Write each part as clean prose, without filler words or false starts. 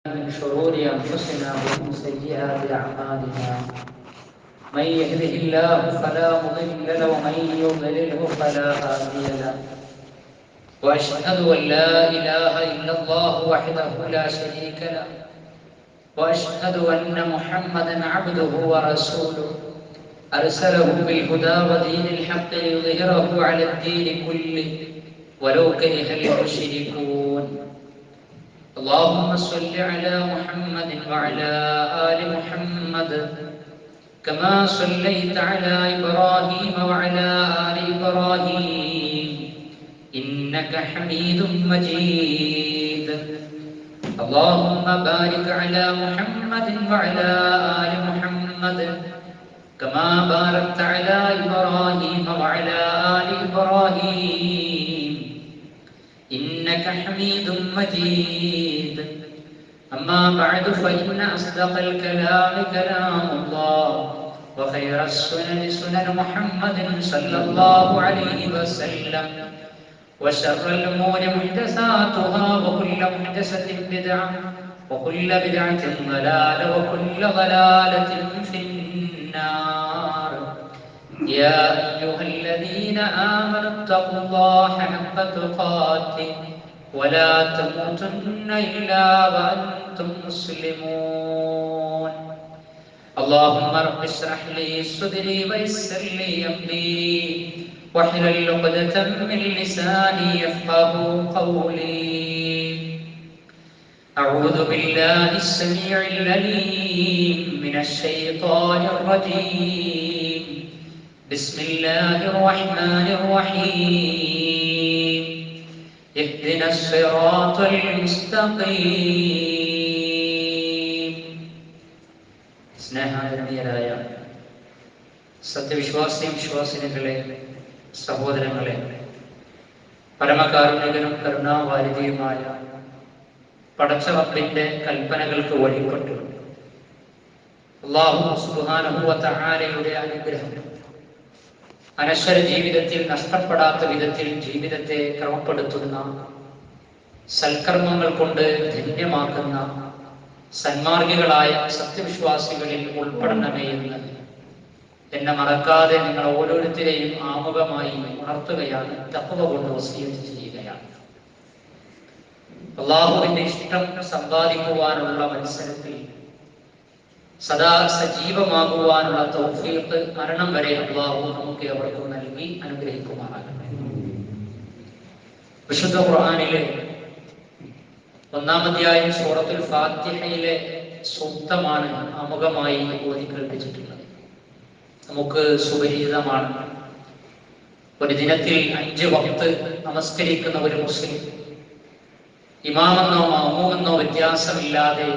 من شرور أنفسنا ومن سيئات أعمالنا. من يهده الله فلا مضل له ومن يضلله فلا هادي له. وأشهد أن لا إله إلا الله وحده لا شريك له، وأشهد أن محمدا عبده ورسوله أرسله بالهدى ودين الحق ليظهره على الدين كله ولو كره المشركون. اللهم صل على محمد وعلى آل محمد كما صليت على إبراهيم وعلى آل إبراهيم إنك حميد مجيد. اللهم بارك على محمد وعلى آل محمد كما باركت على إبراهيم وعلى آل إبراهيم إنك حميد مجيد. أما بعد فإن أصدق الكلام كلام الله، وخير السنن سنن محمد صلى الله عليه وسلم، وشر الأمور محدثاتها وكل محدثة بدعة وكل بدعة ضلالة وكل ضلالة في النار. يا أيها الذين آمنوا اتقوا الله حق تقاته ولا تموتن إلا وأنتم مسلمون. اللهم رب اشرح لي صدري ويسر لي أمري واحلل عقدة من لساني يفقهوا قولي. أعوذ بالله السميع العليم من الشيطان الرجيم. بسم الله الرحمن الرحيم. اهدنا الصراط المستقيم. സ്നേഹാദരണീയരായ സത്യവിശ്വാസി വിശ്വാസിനികളെ, സഹോദരങ്ങളെ, പരമകാരുണികനും കരുണാവാരിധിയുമായ പടച്ച റബ്ബിന്റെ കൽപ്പനകൾക്ക് വഴിപ്പെട്ടു അല്ലാഹു സുബ്ഹാനഹു വ തആലയുടെ അനുഗ്രഹം അനശ്വര ജീവിതത്തിൽ നഷ്ടപ്പെടാത്ത വിധത്തിൽ ജീവിതത്തെ ക്രമപ്പെടുത്തുന്ന, സൽക്കർമ്മങ്ങൾ കൊണ്ട് ധന്യമാക്കുന്ന സന്മാർഗികളായ സത്യവിശ്വാസികളിൽ ഉൾപ്പെടണമേ എന്ന് എന്നെ മറക്കാതെ നിങ്ങൾ ഓരോരുത്തരെയും ആമുഖമായി ഉണർത്തുകയാണ്, തഖ്വ കൊണ്ട് വസിയത്ത് ചെയ്യുകയാണ്. അല്ലാഹുവിന്റെ ഇഷ്ടം സമ്പാദിക്കുവാനുള്ള മത്സരത്തിൽ സദാ സജീവമാകുവാനുള്ള തൗഫീഖ് മരണം വരെ അല്ലാഹു നമുക്ക് അവർക്കും നൽകി അനുഗ്രഹിക്കുമാറാകട്ടെ. വിശുദ്ധ ഖുർആനിലെ 1-ാം അധ്യായം സൂറത്തുൽ ഫാത്തിഹയിലെ സൂക്തമാണ് ആമുഖമായി ഓതി കേൾപ്പിച്ചിട്ടുള്ളത്. നമുക്ക് സുപരിചിതമാണ്. ഒരു ദിനത്തിൽ 5 വഖ്ത് നമസ്കരിക്കുന്ന ഒരു മുസ്ലിം ഇമാമെന്നോ മഅ്മൂമെന്നോ വ്യത്യാസമില്ലാതെ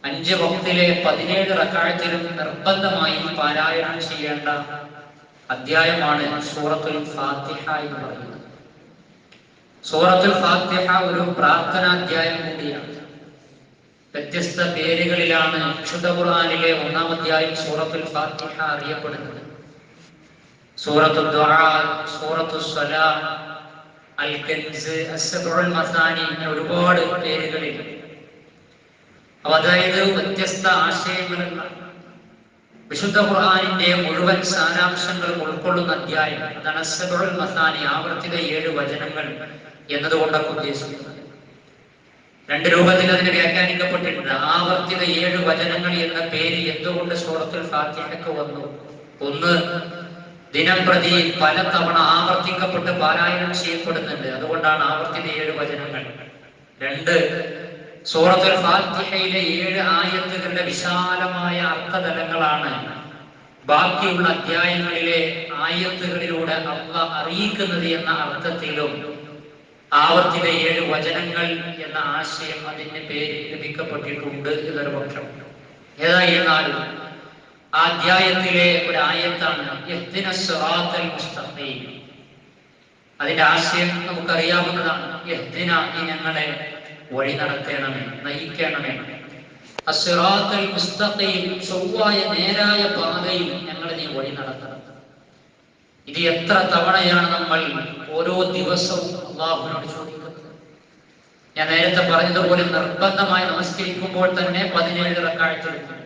5 വഖ്തിലെ 17 റക്അത്തിലും നിർബന്ധമായി പാരായണം ചെയ്യേണ്ട അധ്യായമാണ് സൂറത്തുൽ ഫാത്തിഹ എന്ന് പറയുന്നത്. സൂറത്തുൽ ഫാത്തിഹ ഒരു പ്രാർത്ഥനാധ്യായം കൂടിയാണ്. വ്യത്യസ്ത പേരുകളിലാണ് വിശുദ്ധ ഖുർആനിലെ 1-ാം അധ്യായം സൂറത്തുൽ ഫാത്തിഹ അറിയപ്പെടുന്നത്. സൂറത്തുൽ ദുആ, സൂറത്തുൽ സ്വലാം, അൽ കൻസ്, അസ്സബഉൽ മസാനി, ഇങ്ങനെ ഒരുപാട് പേരുകളിൽ. അതായത് വ്യത്യസ്ത ആശയങ്ങളുള്ള വിശുദ്ധ ഖുർആനിന്റെ മുഴുവൻ സാരാംശങ്ങളും ഉൾക്കൊള്ളുന്ന അധ്യായം. അതാണ് അസ്സബഉൽ മസാനി, ആവർത്തിത 7 വചനങ്ങൾ എന്നതുകൊണ്ടൊക്കെ ഉദ്ദേശിക്കുന്നത്. 2 രൂപത്തിൽ അതിന് വ്യാഖ്യാനിക്കപ്പെട്ടിട്ടുണ്ട്. ആവർത്തിത 7 വചനങ്ങൾ എന്ന പേര് എന്തുകൊണ്ട് സൂറത്തുൽ ഫാത്തിഹയ്ക്ക് വന്നു? ഒന്ന്, ദിനം പ്രതി പല തവണ ആവർത്തിക്കപ്പെട്ട് പാരായണം ചെയ്യപ്പെടുന്നുണ്ട്, അതുകൊണ്ടാണ് ആവർത്തിത 7 വചനങ്ങൾ. 2, സൂറത്തുൽ ഫാത്തിഹയിലെ 7 ആയത്തുകളുടെ വിശാലമായ അർത്ഥതലങ്ങളാണ് ബാക്കിയുള്ള അധ്യായങ്ങളിലെ ആയത്തുകളിലൂടെ അല്ലാഹ് അറിയിക്കുന്നത് എന്ന അർത്ഥത്തിലും ആവർത്തിത 7 വചനങ്ങൾ എന്ന ആശയം അതിന്റെ പേര് ലഭിക്കപ്പെട്ടിട്ടുണ്ട് എന്നൊരു പക്ഷം. ഏതായിരുന്നാലും ആ അധ്യായത്തിലെ ഒരു ആയത്താണ് ഇഹ്ദിനസ് സിറാത്തൽ മുസ്തഖീം. അതിന്റെ ആശയം നമുക്കറിയാവുന്നതാണ്. ഇഹ്ദിന, നീ ഞങ്ങളെ വഴി നടത്തണമേ, നയിക്കണമേ. അസ്സിറാത്തൽ മുസ്തഖീം, ചൊവ്വായ നേരായ പാതയിൽ ഞങ്ങളെ നീ വഴി നടത്തണം. ഇത് എത്ര തവണയാണ് നമ്മൾ ഓരോ ദിവസവും അല്ലാഹുവിനോട് ചോദിക്കുന്നത്? ഞാൻ നേരത്തെ പറഞ്ഞതുപോലെ നിർബന്ധമായി നമസ്കരിക്കുമ്പോൾ തന്നെ 17 റക്അത്ത് എടുക്കും.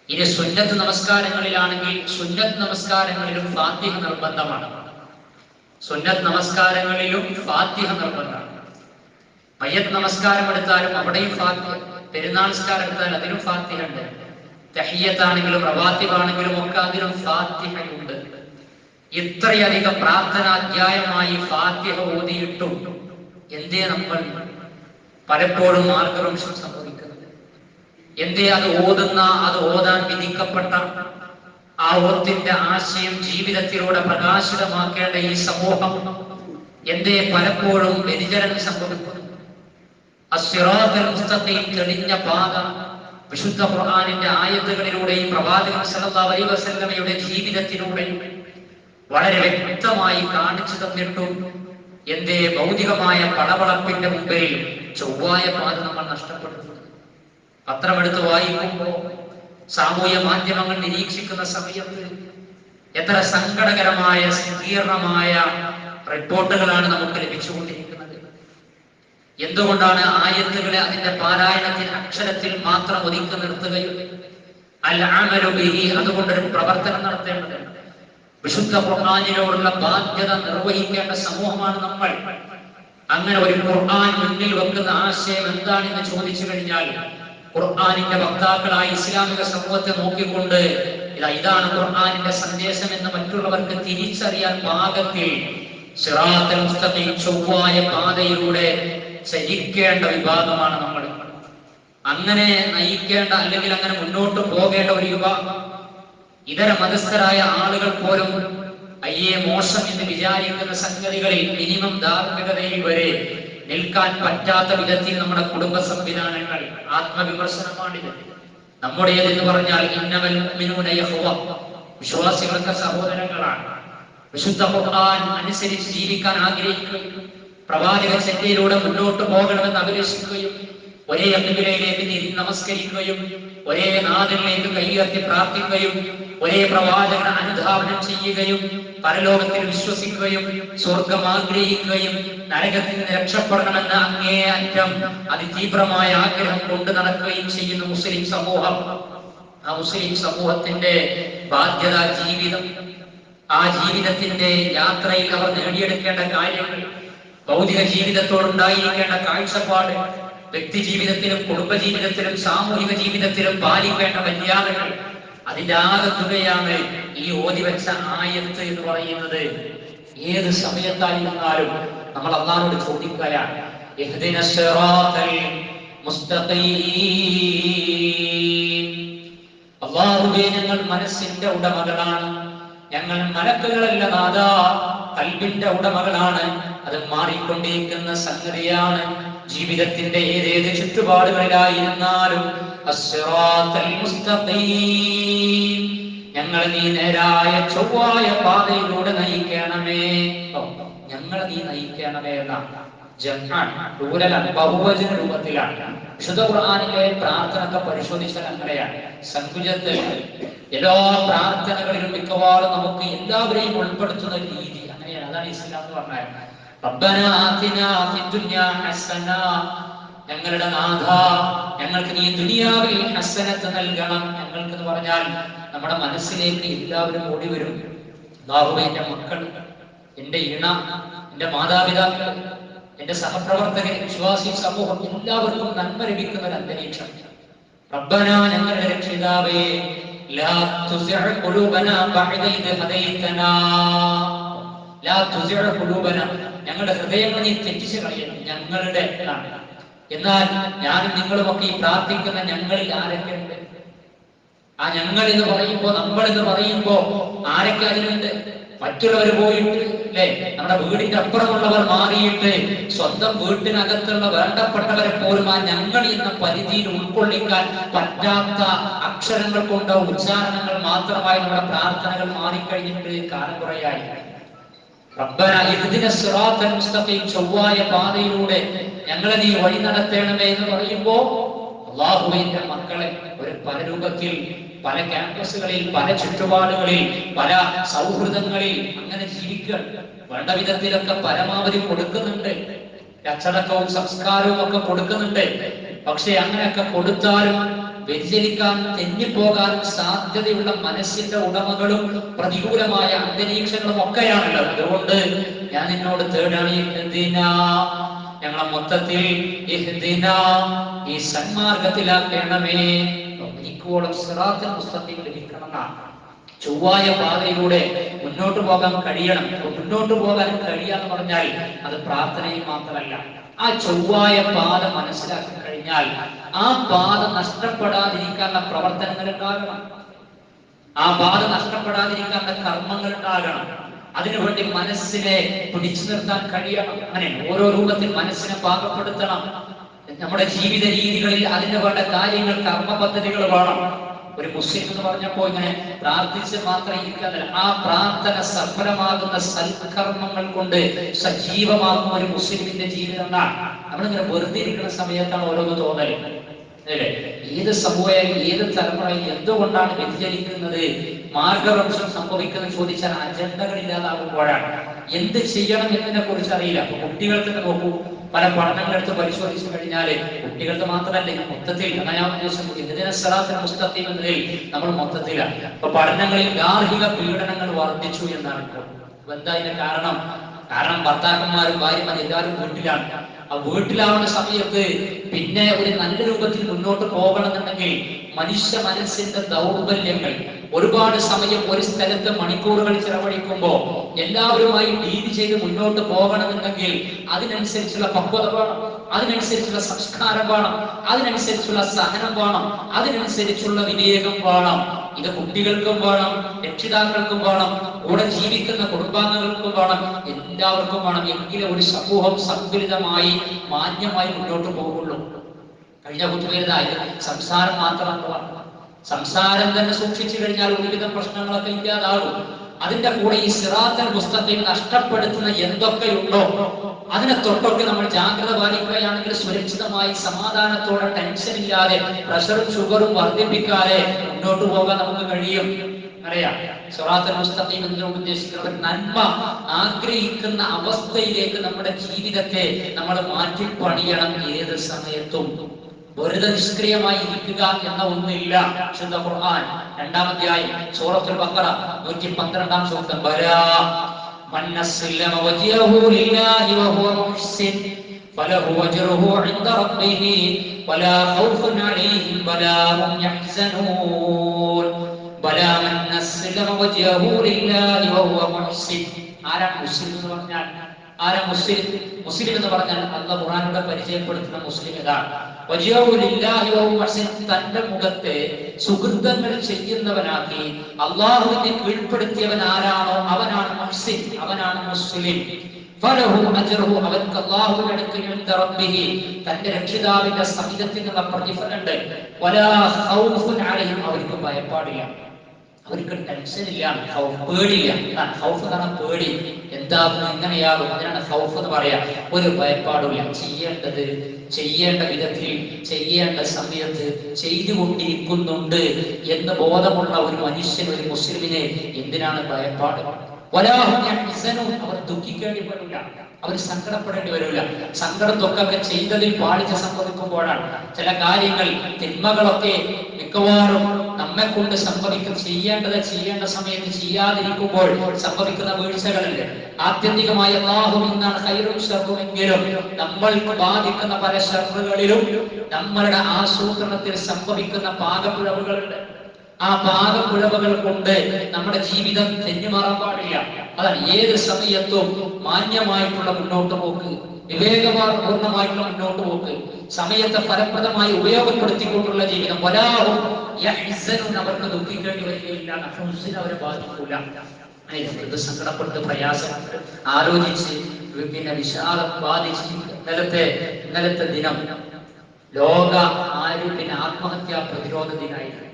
ഇനി സുന്നത്ത് നമസ്കാരങ്ങളിലാണെങ്കിൽ സുന്നത്ത് നമസ്കാരങ്ങളിലും ഫാത്തിഹ നിർബന്ധമാണ്. സുന്നത്ത് നമസ്കാരങ്ങളിലും ഫാത്തിഹ നിർബന്ധമാണ്. മയ്യത്ത് നമസ്കാരം എടുത്താലും അവിടെയും ഫാത്തിഹ, പെരുന്നാൾ നിസ്കാരം എടുത്താൽ അതിലും ഫാത്തിഹ ഉണ്ട്. തഹിയ്യത്താണെങ്കിലും റവാത്തിബാണെങ്കിലും ഒക്കെ അതിലും ഫാത്തിഹയുണ്ട്. ഇത്രയധികം പ്രാർത്ഥനാധ്യായമായി ഫാത്തിഹ ഓതിയിട്ടും എന്തേ നമ്മൾ പലപ്പോഴും മാർഗവംശം സംഭവിക്കുന്നത്? എന്തേ അത് ഓതാൻ വിധിക്കപ്പെട്ട ആ ഓത്തിന്റെ ആശയം ജീവിതത്തിലൂടെ പ്രകാശിതമാക്കേണ്ട ഈ സമൂഹം എന്തേ പലപ്പോഴും വ്യതിചലനം സംഭവിക്കുന്നു? അസ്സിറാത്തുൽ മുസ്തഖീം, തെളിഞ്ഞ പാത വിശുദ്ധ ഖുർആനിന്റെ ആയത്തുകളിലൂടെയും പ്രവാചകൻ സല്ലല്ലാഹു അലൈഹി വസല്ലമയുടെ ജീവിതത്തിലൂടെയും വളരെ വ്യക്തമായി കാണിച്ചു തന്നിട്ടും എന്തേ ഭൗതികമായ പടവളപ്പിന്റെ മുമ്പിൽ ചൊവ്വായ പാത നമ്മൾ നഷ്ടപ്പെടുത്തുന്നു? പത്രമെടുത്ത് വായിക്കുമ്പോൾ, സാമൂഹ്യ മാധ്യമങ്ങൾ നിരീക്ഷിക്കുന്ന സമയത്ത് എത്ര സങ്കടകരമായ സങ്കീർണമായ റിപ്പോർട്ടുകളാണ് നമുക്ക് ലഭിച്ചുകൊണ്ടിരിക്കുന്നത്. എന്തുകൊണ്ടാണ് ആയത്തുകളെ അതിന്റെ പാരായണത്തിൽ അക്ഷരത്തിൽ മാത്രം ഒതുക്കി നിർത്തുകയും അൽ അമലു ബിഹി, അതുകൊണ്ടൊരു പ്രവർത്തനം നടത്തേണ്ടതുണ്ട്. വിശുദ്ധ ഖുർആനിനോടുള്ള ബാധ്യത നിർവഹിക്കേണ്ട സമൂഹമാണ് നമ്മൾ. അങ്ങനെ ഒരു ഖുർആൻ മുന്നിൽ വെക്കുന്ന ആശയം എന്താണെന്ന് ചോദിച്ചു കഴിഞ്ഞാൽ, ഖുർആനിന്റെ വക്താക്കളായ ഇസ്ലാമിക സമൂഹത്തെ നോക്കിക്കൊണ്ട് ഇതാണ് ഖുർആനിന്റെ സന്ദേശം എന്ന് മറ്റുള്ളവർക്ക് തിരിച്ചറിയാൻ പാകത്തിൽ സിറാത്തുൽ മുസ്തഖീം, ചൊവ്വായ പാതയിലൂടെ ചരിക്കേണ്ട വിഭാഗമാണ് നമ്മൾ. അങ്ങനെ നയിക്കേണ്ട, അല്ലെങ്കിൽ അങ്ങനെ മുന്നോട്ട് പോകേണ്ട ഒരു വിഭാഗം ഇതര മതസ്ഥരായ ആളുകൾ പോലും അയ്യേ മോശം എന്ന് വിചാരിക്കുന്ന സംഗതികളിൽ മിനിമം ധാർമ്മികതയിൽ വരെ നിൽക്കാൻ പറ്റാത്ത വിധത്തിൽ നമ്മുടെ കുടുംബ സംവിധാനങ്ങൾ ആത്മവിമർശനമാണിത്. നമ്മുടേതെന്ന് പറഞ്ഞാൽ ഇന്നമൽ മുഅ്മിനൂന ഇഖ്വ, വിശ്വാസികളൊക്കെ സഹോദരങ്ങളാണ്. വിശുദ്ധ ഖുർആൻ അനുസരിച്ച് ജീവിക്കാൻ ആഗ്രഹിക്കുകയും പ്രവാചക ചര്യയിലൂടെ മുന്നോട്ട് പോകണമെന്ന് അഭിലഷിക്കുകയും ഒരേ അഖിലയിലേക്ക് നമസ്കരിക്കുകയും ഒരേ നാഥനിലേക്ക് കൈയുയർത്തി പ്രാർത്ഥിക്കുകയും ഒരേ പ്രവാചകനെ അനുധാവനം ചെയ്യുകയും പരലോകത്തിൽ വിശ്വസിക്കുകയും സ്വർഗം ആഗ്രഹിക്കുകയും നരകത്തിൽ നിന്ന് രക്ഷപ്പെടണമെന്ന അങ്ങേയറ്റം അതിതീവ്രമായ ആഗ്രഹം കൊണ്ട് നടക്കുകയും ചെയ്യുന്ന മുസ്ലിം സമൂഹം, ആ മുസ്ലിം സമൂഹത്തിന്റെ ബാധ്യത ജീവിതം, ആ ജീവിതത്തിന്റെ യാത്രയിൽ അവർ നേടിയെടുക്കേണ്ട കാര്യങ്ങൾ, ഭൗതിക ജീവിതത്തോടുണ്ടായിരിക്കേണ്ട കാഴ്ചപ്പാട്, വ്യക്തി ജീവിതത്തിലും കുടുംബ ജീവിതത്തിലും സാമൂഹിക ജീവിതത്തിലും പാലിക്കേണ്ട മര്യാദകൾ, അതിന്റെ ആകത്തുകയാണ് ഈ ഓതിവെച്ച ആയത്ത് എന്ന് പറയുന്നത്. ഏത് സമയത്തായിരുന്നാലും നമ്മൾ അല്ലാഹുവോട് ചോദിക്കുകയാണ്, ഇഹ്ദിനസ് സിറാത്തൽ മുസ്തഖീം. അല്ലാഹുവേ, ഞങ്ങൾ മനസ്സിന്റെ ഉടമകളാണ്, ഞങ്ങൾ മലക്കുകളല്ല നാഥാ, ഖൽബിന്റെ ഉടമകളാണ്. അത് മാറിക്കൊണ്ടിരിക്കുന്ന സംഗതിയാണ്. ജീവിതത്തിന്റെ ഏതേത് ചുറ്റുപാടുകളിലായിരുന്നാലും അസ്സിറാത്തൽ മുസ്തഖീം, ഞങ്ങൾ നീ നേരായ ചൊവ്വായ പാതയിലൂടെ നയിക്കണമേ. ഞങ്ങൾ നീ നയിക്കണമേ എന്നാണ് ബഹുവചന രൂപത്തിലാണ്. വിശുദ്ധ ഖുർആനിലെ പ്രാർത്ഥനയൊക്കെ പരിശോധിച്ചാൽ അങ്ങനെയാണ്. സങ്കുചത്തിൽ എല്ലാ പ്രാർത്ഥനകളിലും മിക്കവാറും നമുക്ക് എല്ലാവരെയും ഉൾപ്പെടുത്തുന്ന രീതി അങ്ങനെയാണ്. അതാണ് ഇസ്ലാം എന്ന് പറഞ്ഞാൽ. റബ്ബനാ ആതിനാ ഫിദ്ദുനിയാ ഹസന, ഞങ്ങളുടെ നാഥ, ഞങ്ങൾക്ക് നീ ദുനിയാവിൽ ഹസനത്ത് നൽകണം. ഞങ്ങൾക്ക് എന്ന് പറഞ്ഞാൽ നമ്മുടെ മനസ്സിലേക്ക് എല്ലാവരും ഓടി വരും. അല്ലാഹുവേ, എന്റെ മക്കൾ, എന്റെ ഇണ, എന്റെ മാതാപിതാക്കൾ, എന്റെ സഹപ്രവർത്തകർ, വിശ്വാസി സമൂഹം, എല്ലാവർക്കും നന്മ ലഭിക്കുന്ന ഒരു അന്തരീക്ഷം. റബ്ബനാ, ഞങ്ങളുടെ രക്ഷിതാവേ, ലാ തുസിഅ ഖുലൂബനാ ബഅദ ഇദ് ഹദൈതനാ, ലാ തുസിഅ ഖുലൂബനാ, ഞങ്ങളുടെ ഹൃദയങ്ങൾ നീ തെറ്റിച്ച് കളയണം. ഞങ്ങളുടെ എന്നാൽ ഞാനും നിങ്ങളുമൊക്കെ ഈ പ്രാർത്ഥിക്കുന്ന ഞങ്ങളിൽ ആരൊക്കെ ഉണ്ട്? ആ ഞങ്ങൾ എന്ന് പറയുമ്പോ, നമ്മൾ എന്ന് പറയുമ്പോ ആരൊക്കെ അതിലുണ്ട്? മറ്റുള്ളവർ പോയിട്ട് അല്ലെ, നമ്മുടെ വീടിന്റെ അപ്പുറമുള്ളവർ മാറിയിട്ട് സ്വന്തം വീട്ടിനകത്തുള്ള വേണ്ടപ്പെട്ടവരെ പോലും ആ ഞങ്ങൾ എന്ന പരിധിയിൽ ഉൾക്കൊള്ളിക്കാൻ പറ്റാത്ത അക്ഷരങ്ങൾ കൊണ്ടോ ഉച്ചാരണങ്ങൾ മാത്രമായി നമ്മുടെ പ്രാർത്ഥനകൾ മാറിക്കഴിഞ്ഞിട്ട് കാലം കുറയായി. റബ്ബനാ ഇഹ്ദിനസ് സിറാത്തൽ മുസ്തഖീം, ചൊവ്വായ പാതയിലൂടെ ഞങ്ങളെ നീ വഴി നടത്തണമേ എന്ന് പറയുമ്പോ അല്ലാഹുവിന്റെ മക്കളെ ഒരു പല രൂപത്തിൽ, പല ക്യാമ്പസുകളിൽ, പല ചുറ്റുപാടുകളിൽ, പല സൗഹൃദങ്ങളിൽ അങ്ങനെ ജീവിക്കുക. വേണ്ട വിധത്തിലൊക്കെ പരമാവധി കൊടുക്കുന്നുണ്ട്. അച്ചടക്കവും സംസ്കാരവും ഒക്കെ കൊടുക്കുന്നുണ്ട്. പക്ഷെ അങ്ങനെയൊക്കെ കൊടുത്താലും വ്യതിചലിക്കാനും തെന്നിപ്പോകാനും സാധ്യതയുള്ള മനസ്സിന്റെ ഉടമകളും പ്രതികൂലമായ അന്തരീക്ഷങ്ങളും ഒക്കെയാണുള്ളത്. അതുകൊണ്ട് ഞാൻ നിന്നോട് തേടാണ്, ഞങ്ങളെ മൊത്തത്തിൽ ഈ സന്മാർഗത്തിലാക്കണമേ. എനിക്കോളം സിറാത്തുൽ മുസ്തഖീം ലഭിക്കണമെന്നാണ്. ചൊവ്വായ പാതയിലൂടെ മുന്നോട്ട് പോകാൻ കഴിയണം. മുന്നോട്ട് പോകാൻ കഴിയാന്ന് പറഞ്ഞാൽ അത് പ്രാർത്ഥനയിൽ മാത്രമല്ല. ആ ചൊവ്വായ പാത മനസ്സിലാക്കി കഴിഞ്ഞാൽ ആ പാത നഷ്ടപ്പെടാതിരിക്കാനുള്ള പ്രവർത്തനങ്ങൾ ഉണ്ടാകണം. ആ പാത നഷ്ടപ്പെടാതിരിക്കാനുള്ള കർമ്മങ്ങൾ ഉണ്ടാകണം. അതിനുവേണ്ടി മനസ്സിനെ പിടിച്ചു നിർത്താൻ കഴിയണം. അങ്ങനെ ഓരോ രൂപത്തിൽ മനസ്സിനെ പാകപ്പെടുത്തണം. നമ്മുടെ ജീവിത രീതികളിൽ അതിന് വേണ്ട കാര്യങ്ങൾ, കർമ്മ പദ്ധതികൾ വേണം. ഒരു മുസ്ലിം എന്ന് പറഞ്ഞപ്പോ ഇങ്ങനെ പ്രാർത്ഥിച്ച് മാത്രം ഇരിക്കാന്നില്ല. ആ പ്രാർത്ഥന സഫലമാകുന്ന സൽക്കർമ്മങ്ങൾ കൊണ്ട് സജീവമാകുന്ന ഒരു മുസ്ലിമിന്റെ ജീവിതം എന്നാണ്. നമ്മളിങ്ങനെ വെറുതെ ഇരിക്കുന്ന സമയത്താണ് ഓരോന്ന് തോന്നല്, അല്ലേ? ഏത് സമൂഹമായാലും ഏത് തലമുറയും എന്തുകൊണ്ടാണ് വ്യതിചലിക്കുന്നത്, മാർഗവംശം സംഭവിക്കുന്നത് ചോദിച്ചാൽ അജണ്ടകൾ ഇല്ലാതാകുമ്പോഴാണ്. എന്ത് ചെയ്യണം എന്നതിനെ കുറിച്ച് അറിയില്ല. അപ്പൊ കുട്ടികൾക്ക് നോക്കൂ, പല പഠനങ്ങളെടുത്ത് പരിശോധിച്ചു കഴിഞ്ഞാല് കുട്ടികൾക്ക് മാത്രമല്ല, മൊത്തത്തിൽ സിറാത്തുൽ മുസ്തഖീം എന്നതിൽ നമ്മൾ മൊത്തത്തിലാണ്. ഇപ്പൊ പഠനങ്ങളിൽ ഗാർഹിക പീഡനങ്ങൾ വർദ്ധിച്ചു എന്നാണ് ഇപ്പോൾ. എന്താ ഇതിന്റെ കാരണം? ഭർത്താക്കന്മാരും ഭാര്യമാരും എല്ലാവരും വീട്ടിലാണ്. ആ വീട്ടിലാവുന്ന സമയത്ത് പിന്നെ ഒരു നല്ല രൂപത്തിൽ മുന്നോട്ട് പോകണമെന്നുണ്ടെങ്കിൽ മനുഷ്യ മനസ്സിന്റെ ദൗർബല്യങ്ങൾ, ഒരുപാട് സമയം ഒരു സ്ഥലത്ത് മണിക്കൂറുകൾ ചെലവഴിക്കുമ്പോൾ എല്ലാവരുമായി ഡീൽ ചെയ്ത് മുന്നോട്ട് പോകണമെന്നുണ്ടെങ്കിൽ അതിനനുസരിച്ചുള്ള പക്വത വേണം, അതിനനുസരിച്ചുള്ള സംസ്കാരം വേണം, അതിനനുസരിച്ചുള്ള സഹനം വേണം, അതിനനുസരിച്ചുള്ള വിവേകം വേണം. ഇത് കുട്ടികൾക്കും വേണം, രക്ഷിതാക്കൾക്കും വേണം, കൂടെ ജീവിക്കുന്ന കുടുംബാംഗങ്ങൾക്കും വേണം, എല്ലാവർക്കും വേണം. എങ്കിലും ഒരു സമൂഹം സന്തുലിതമായി മാന്യമായി മുന്നോട്ട് പോകുള്ളൂ. കഴിഞ്ഞ കുട്ടികളുടെ സംസാരം മാത്രമാണ് പറഞ്ഞു. സംസാരം തന്നെ സൂക്ഷിച്ചു കഴിഞ്ഞാൽ ഒരുവിധം പ്രശ്നങ്ങളൊക്കെ ഇല്ലാതാകും. അതിന്റെ കൂടെ ഈ സിറാത്തുൽ മുസ്തഖീം നഷ്ടപ്പെടുത്തുന്ന എന്തൊക്കെയുണ്ടോ അതിനെ തൊട്ടൊക്കെ നമ്മൾ ജാഗ്രത പാലിക്കുകയാണെങ്കിൽ സുരക്ഷിതമായി സമാധാനത്തോടെ ടെൻഷൻ ഇല്ലാതെ പ്രഷറും ഷുഗറും വർദ്ധിപ്പിക്കാതെ മുന്നോട്ട് പോകാൻ നമുക്ക് കഴിയും. അറിയാം, സിറാത്തുൽ മുസ്തഖീം എന്നോട് ഉദ്ദേശിക്കുന്നത് നന്മ ആഗ്രഹിക്കുന്ന അവസ്ഥയിലേക്ക് നമ്മുടെ ജീവിതത്തെ നമ്മൾ മാറ്റി പണിയണം. ഏത് സമയത്തും വെറുതെ നിഷ്ക്രിയമായി ഇരിക്കുക എന്ന ഒന്നില്ല. വിശുദ്ധ ഖുർആൻ 2-ാം അധ്യായം സൂറത്തുൽ ബഖറ 112-ാം സൂക്തം, ബലാ മൻ അസ്ലമ വജ്ഹഹു ലില്ലാഹി വഹുവ മുഹ്സിൻ ഫലഹു അജ്റുഹു ഇൻദ റബ്ബിഹി വലാ ഖൗഫുൻ അലൈഹിം വലാ ഹും യഹ്സനൂൻ. ബലാ മൻ അസ്ലമ വജ്ഹഹു ലില്ലാഹി വഹുവ മുഹ്സിൻ. ആരാണ് മുസ്ലിം എന്ന് പറഞ്ഞാൽ? ആരാ മുസ്ലിം? മുസ്ലിം എന്ന് പറഞ്ഞാൽ അല്ലാഹു ഖുർആനിലൂടെ പരിചയപ്പെടുത്തുന്ന മുസ്ലിം ഇതാണ്. തന്റെ മുഖത്തെ സുഹൃത്തങ്ങൾ ചെയ്യുന്നവനാക്കി അള്ളാഹുവിനെ കീഴ്പ്പെടുത്തിയവൻ ആരാണോ അവനാണ് മുഹ്സിൻ, അവനാണ് മുസ്ലിം. അവർക്ക് അല്ലാഹുവിന്റെ അടുക്കൽ ഇൻദ റബ്ബിഹി, തന്റെ രക്ഷിതാവിന്റെ സവിധത്തിൽ നിന്നുള്ള പ്രതിഫലമുണ്ട്. വലാ ഖൗഫുൻ അലൈഹിം, അവർക്ക് ഭയപ്പാടില്ല, അവർക്ക് ടെൻഷൻ ഇല്ല, പേടിയില്ല. ഖൗഫ് എന്ന് പറഞ്ഞാൽ പേടി, എന്താകും എങ്ങനെയാകും, അതിനാണ് ഖൗഫ് എന്ന് പറയാ. ഒരു ഭയപ്പാടില്ല. ചെയ്യേണ്ട വിധത്തിൽ ചെയ്യേണ്ട സമയത്ത് ചെയ്തുകൊണ്ടിരിക്കുന്നുണ്ട് എന്ന് ബോധമുള്ള ഒരു മനുഷ്യൻ, ഒരു മുസ്ലിമിനെ എന്തിനാണ് ഭയപ്പാട്? അവർ ദുഃഖിക്കേണ്ടി വരില്ല, അവർ സങ്കടപ്പെടേണ്ടി വരില്ല. സങ്കടത്തൊക്കെ ചെയ്തതിൽ പാളിച്ച സംഭവിക്കുമ്പോഴാണ്. ചില കാര്യങ്ങൾ, തിന്മകളൊക്കെ മിക്കവാറും നമ്മെ കൊണ്ട് ചെയ്യേണ്ട സമയത്ത് ചെയ്യാതിരിക്കുമ്പോൾ സംഭവിക്കുന്ന വീഴ്ചകളുണ്ട്. ആത്യന്തികമായി അല്ലാഹു ഇന്നാണ് ഖൈറും ശർറുമെങ്കിലും നമ്മൾക്ക് ബാധിക്കുന്ന പല ശർറുകളിലും നമ്മളുടെ ആസൂത്രണത്തിൽ സംഭവിക്കുന്ന പാകപ്പിഴവുകളുണ്ട്. ആ പാകപ്പിഴവുകൾ കൊണ്ട് നമ്മുടെ ജീവിതം തെന്നിമാറാൻ പാടില്ല. അതാണ് ഏത് സമയത്തും മാന്യമായിട്ടുള്ള മുന്നോട്ട് പോക്ക്, വിവേകപൂർണമായിട്ടുള്ള മുന്നോട്ട് പോക്ക്, സമയത്തെ ഫലപ്രദമായി ഉപയോഗപ്പെടുത്തിക്കൊണ്ടുള്ള ജീവിതം. വലാഹും യഹ്സനൂൻ, അവർക്ക് ദുഃഖിക്കേണ്ടി വരികയില്ല, അവരെ ബാധിക്കൂല. സങ്കടപ്പെട്ട് പ്രയാസപ്പെട്ട് ആലോചിച്ച് പിന്നെ വിഷാദം ബാധിച്ച് ഇന്നലത്തെ ദിനം ലോക ആത്മഹത്യാ പ്രതിരോധ ദിനമായിരുന്നു.